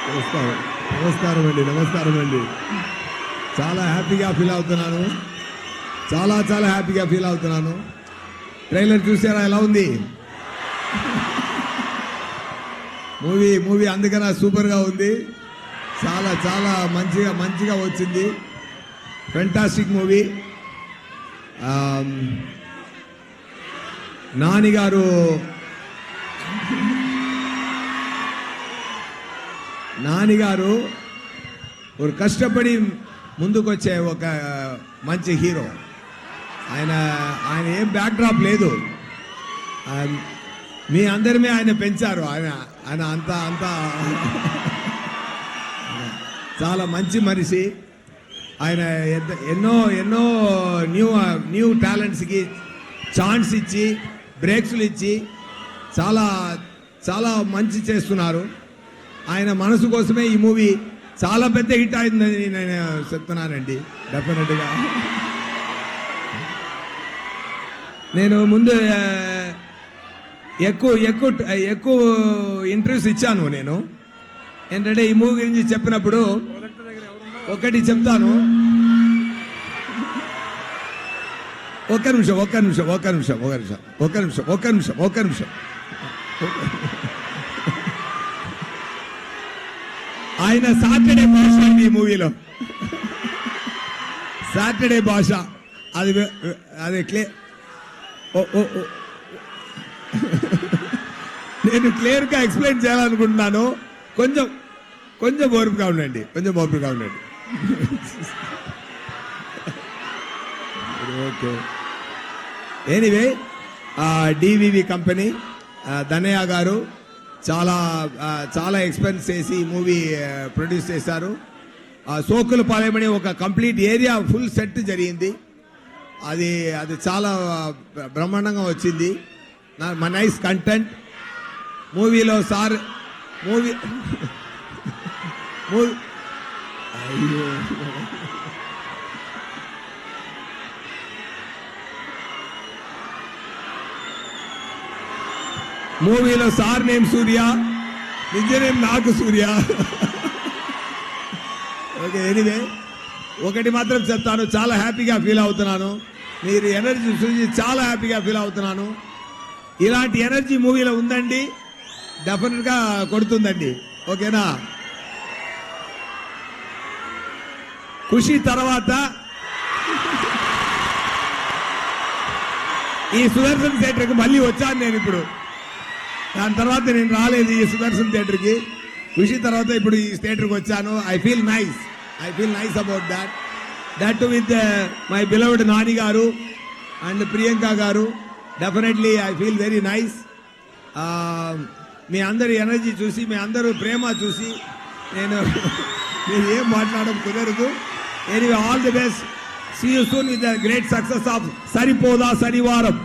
నమస్కారం నమస్కారం అండి నమస్కారం అండి చాలా హ్యాపీగా ఫీల్ అవుతున్నాను చాలా హ్యాపీగా ఫీల్ అవుతున్నాను ట్రైలర్ చూసారా ఎలా ఉంది మూవీ అందుకనే సూపర్గా ఉంది చాలా మంచిగా వచ్చింది ఫెంటాస్టిక్ మూవీ నానిగారు ఒక కష్టపడి ముందుకొచ్చే ఒక మంచి హీరో ఆయన ఏం బ్యాక్డ్రాప్ లేదు మీ అందరిమే ఆయన పెంచారు ఆయన అంతా చాలా మంచి మనిషి ఆయన ఎన్నో న్యూ టాలెంట్స్కి ఛాన్స్ ఇచ్చి బ్రేక్స్లు ఇచ్చి చాలా మంచి చేస్తున్నారు ఆయన మనసు కోసమే ఈ మూవీ చాలా పెద్ద హిట్ అయిందని నేను చెప్తున్నానండి డెఫినెట్గా నేను ముందు ఎక్కువ ఇంటర్వ్యూస్ ఇచ్చాను నేను ఏంటంటే ఈ మూవీ గురించి చెప్పినప్పుడు ఒకటి చెప్తాను ఒక్క నిమిషం ఆయన సాటర్డే భాష అండి ఈ మూవీలో సాటర్డే భాష అది నేను క్లియర్గా ఎక్స్ప్లెయిన్ చేయాలనుకుంటున్నాను కొంచెం ఓర్పుగా ఉండండి okay anyway DVV company Danayya గారు చాలా ఎక్స్పెన్స్ చేసి మూవీ ప్రొడ్యూస్ చేశారు సోకుల పాలెమని ఒక కంప్లీట్ ఏరియా ఫుల్ సెట్ జరిగింది అది చాలా బ్రహ్మాండంగా వచ్చింది మా నైస్ కంటెంట్ మూవీలో సార్ మూవీలో సార్ నేమ్ సూర్య నిజ నేమ్ నాకు సూర్య ఓకే ఎనీవే ఒకటి మాత్రం చెప్తాను చాలా హ్యాపీగా ఫీల్ అవుతున్నాను మీరు ఎనర్జీ చూసి చాలా హ్యాపీగా ఫీల్ అవుతున్నాను ఇలాంటి ఎనర్జీ మూవీలో ఉందండి డెఫినెట్గా కొడుతుందండి ఓకేనా ఖుషి తర్వాత ఈ సుదర్శన్ థియేటర్కి మళ్ళీ వచ్చాను నేను ఇప్పుడు దాని తర్వాత నేను రాలేదు ఈ సుదర్శన్ థియేటర్కి ఖుషి తర్వాత ఇప్పుడు ఈ థియేటర్కి వచ్చాను I feel nice about that with my beloved Nani garu and Priyanka garu definitely I feel very nice మీ అందరి ఎనర్జీ చూసి మీ అందరూ ప్రేమ చూసి నేను ఏం మాట్లాడడం కుదరదు anyway all the best see you soon with the great success of Saripodhaa శనివారం